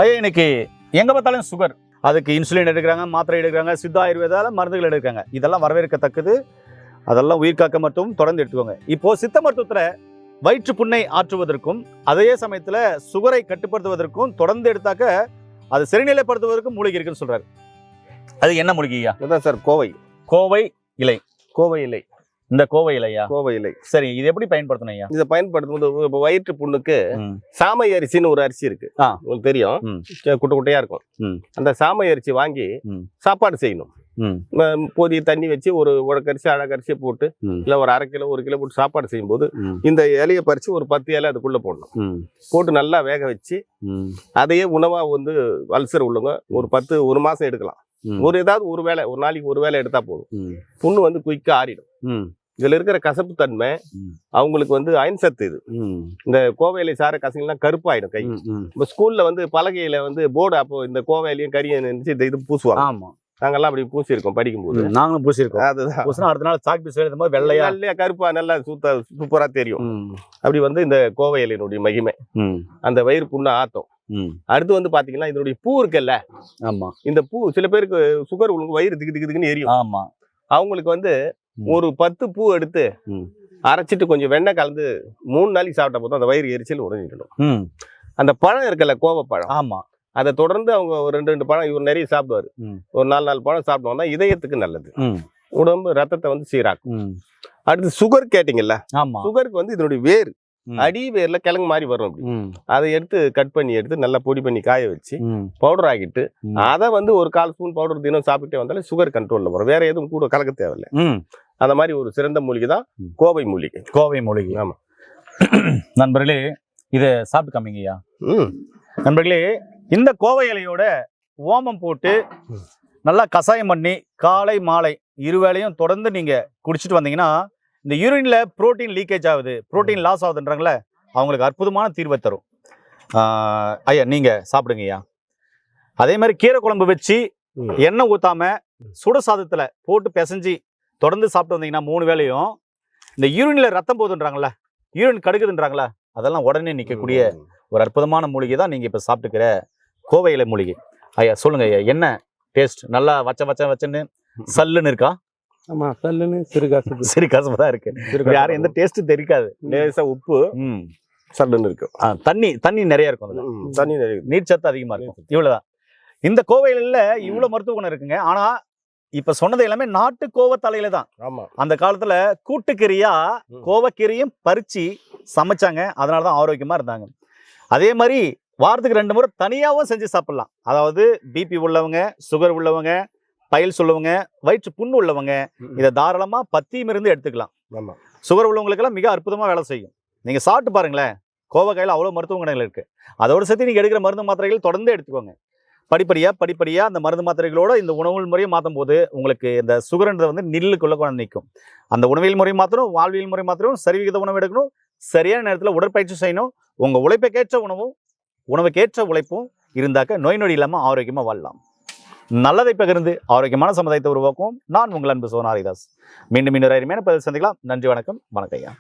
ஐயா இன்னைக்கு எங்க பார்த்தாலும் சுகர், அதுக்கு இன்சுலின் எடுக்கிறாங்க, மாத்திரை எடுக்கிறாங்க, சித்த ஆயுர்வேதால மருந்துகள் எடுக்கிறாங்க. இதெல்லாம் வரவேற்கத்தக்கது. அதெல்லாம் உயிர்காக்க மருத்துவம் தொடர்ந்து எடுத்துக்கோங்க. இப்போ சித்த மருத்துவத்துல வயிற்று புண்ணை ஆற்றுவதற்கும் அதே சமயத்துல சுகரை கட்டுப்படுத்துவதற்கும் தொடர்ந்து எடுத்தாக்க அது சரிநிலைப்படுத்துவதற்கும் மூலிகை இருக்குன்னு சொல்றாரு. அது என்ன மூலிகை ஐயா? அதான் சார் கோவை இலை. கோவை இலை. இந்த கோவை இலையா? கோவை இலை. சரி, இது எப்படி பயன்படுத்தணும் ஐயா? இதை பயன்படுத்தும் போது இப்போ வயிற்று புண்ணுக்கு சாமை அரிசின்னு ஒரு அரிசி இருக்கு, உங்களுக்கு தெரியும், குட்டை குட்டையா இருக்கும். அந்த சாமை அரிசி வாங்கி சாப்பாடு செய்யணும். போதிய தண்ணி வச்சு ஒரு உடக்கரிசி அழகரிசியை போட்டு இல்ல ஒரு 1/2 கிலோ 1 கிலோ போட்டு சாப்பாடு செய்யும் போது இந்த இலையை பறிச்சு ஒரு 10 இலை அதுக்குள்ள போடணும். போட்டு நல்லா வேக வச்சு அதையே உணவா வந்து அல்சர் உள்ளவங்க ஒரு மாசம் எடுக்கலாம். ஏதாவது ஒரு வேளை, ஒரு நாளைக்கு ஒரு வேளை எடுத்தா போதும். புண்ணு வந்து குயிக்கா ஆறிடும். இதுல இருக்கிற கசப்பு தன்மை அவங்களுக்கு வந்து அயன் சத்து. இது இந்த கோவையில சார கசங்கெல்லாம் கருப்பாயிடும் கை. இப்ப ஸ்கூல்ல வந்து பலகையில வந்து போர்டு அப்போ இந்த கோவையிலையும் கறியை நினைச்சு இது பூசுவாங்க. ஆமா, நாங்கெல்லாம் அப்படி பூசிருக்கோம் படிக்கும்போது. நாங்களும் பூசிருக்கோம். அதுதான் அடுத்த நாள் சாக் பீஸ் எழுதும் போது வெள்ளையா கருப்பா நல்லா சூப்பரா தெரியும். அப்படி வந்து இந்த கோவை இலையினுடைய மகிமை அந்த வயிறு புண்ணை ஆத்தம். அடுத்து வந்து பாத்தீங்கன்னா இதனுடைய பூ இருக்குல்ல, ஆமா, இந்த பூ சில பேருக்கு சுகர் உங்களுக்கு வயிறு திக்கு திக்குன்னு எரியும். ஆமா, அவங்களுக்கு வந்து ஒரு 10 பூ எடுத்து அரைச்சிட்டு கொஞ்சம் வெண்ணெய் கலந்து 3 நாளைக்கு சாப்பிட்டா போதும் அந்த வயிறு எரிச்சல் உடஞ்சிடும். அந்த பழம் இருக்குல்ல, கோவப்பழம், ஆமா, அதை தொடர்ந்து அவங்க ஒரு 2 பழம் இவர் நிறைய சாப்பிடுவாரு. ஒரு 4 பழம் சாப்பிடுவாங்க, இதயத்துக்கு நல்லது, உடம்பு ரத்தத்தை வந்து சீராக்கும். அடுத்து சுகர் கேட்டீங்கல்ல, சுகருக்கு வந்து இதனுடைய வேர் அடி வேர்ல கிழங்கு மாதிரி வரும். அதை எடுத்து கட் பண்ணி எடுத்து நல்லா பொடி பண்ணி காய வச்சு பவுடர் ஆகிட்டு அதை வந்து ஒரு 1/4 ஸ்பூன் பவுடர் தினம் சாப்பிட்டே வந்தாலே சுகர் கண்ட்ரோல்ல வரும். வேற எதுவும் கூட கலக்க தேவையில்லை. அந்த மாதிரி ஒரு சிறந்த மூலிகை தான் கோவை மூலிகை. கோவை மூலிகை, ஆமா. நண்பர்களே, இதை சாப்பிட்டு காமிங்கய்யா. நண்பர்களே, இந்த கோவை இலையோட ஓமம் போட்டு நல்லா கஷாயம் பண்ணி காலை மாலை 2 வேளையும் தொடர்ந்து நீங்க குடிச்சிட்டு வந்தீங்கன்னா இந்த யூரின்ல புரோட்டீன் லீக்கேஜ் ஆகுது, புரோட்டீன் லாஸ் ஆகுதுன்றாங்களே, அவங்களுக்கு அற்புதமான தீர்வை தரும். ஐயா நீங்க சாப்பிடுங்க ஐயா. அதே மாதிரி கீரை குழம்பு வச்சு எண்ணெய் ஊத்தாம சுட சாதத்துல போட்டு பிசைஞ்சு தொடர்ந்து சாப்பிட்டு வந்தீங்கன்னா 3 வேளையும் இந்த யூரின்ல ரத்தம் போகுதுன்றாங்களே, யூரின் கடுக்குதுன்றாங்களே, அதெல்லாம் உடனே நிற்கக்கூடிய ஒரு அற்புதமான மூலிகை தான் நீங்க இப்ப சாப்பிட்டுக்கிற கோவை இலை மூலிகை. ஐயா சொல்லுங்க ஐயா, என்ன டேஸ்ட்? நல்லா வச்சன்னு சல்லுன்னு இருக்கா? ஆமா, சல்லுன்னு சிறு காசு தான் இருக்கு. யாரும் எந்த டேஸ்ட் தெரியாது. லேசா உப்பு சல்லுன்னு இருக்கும். தண்ணி நிறைய இருக்கும். தண்ணி நிறைய, நீர் சத்து அதிகமா இருக்கும். இவ்வளவுதான். இந்த கோவையில இவ்வளவு மருத்துவ குணம் இருக்குங்க. ஆனா இப்ப சொன்னது எல்லாமே நாட்டு கோவத்தலையில தான். அந்த காலத்துல கூட்டுக்கீரையா கோவக்கீரையும் பறிச்சு சமைச்சாங்க. அதனாலதான் ஆரோக்கியமா இருந்தாங்க. அதே மாதிரி வாரத்துக்கு 2 முறை தனியாவும் செஞ்சு சாப்பிடலாம். அதாவது பிபி உள்ளவங்க, சுகர் உள்ளவங்க, பைல்ஸ் உள்ளவங்க, வயிற்று புண்ணு உள்ளவங்க இதை தாராளமா பத்தியும் இருந்து எடுத்துக்கலாம். சுகர் உள்ளவங்களுக்கு எல்லாம் மிக அற்புதமா வேலை செய்யும். நீங்க சாப்பிட்டு பாருங்களேன், கோவக்காயில அவ்வளவு மருத்துவ குணங்கள் இருக்கு. அதோட சேர்த்து நீங்க எடுக்கிற மருந்து மாத்திரைகள் தொடர்ந்து எடுத்துக்கோங்க. படிப்படியா அந்த மருந்து மாத்திரைகளோட இந்த உணவு முறையை மாற்றும் போது உங்களுக்கு இந்த சுகர்ன்றது வந்து நில்லுக்குள்ள கொண்டு நிற்கும். அந்த உணவியல் முறை மாற்றணும், வாழ்வியல் முறை மாற்றணும், சரிவிகித உணவு எடுக்கணும், சரியான நேரத்தில் உடற்பயிற்சி செய்யணும். உங்க உழைப்புக்கேற்ற உணவும் உணவுக்கேற்ற உழைப்பும் இருந்தாக்க நோய் நொடி இல்லாம ஆரோக்கியமா வாழலாம். நல்லதை பகிர்ந்து ஆரோக்கியமான சமுதாயத்தை உருவாக்குவோம். நான் உங்கள் அன்பு சோனா ஹரிதாஸ். மீண்டும் இன்னொரு அருமையான பதில் சந்திக்கலாம். நன்றி, வணக்கம். வணக்கம் ஐயா.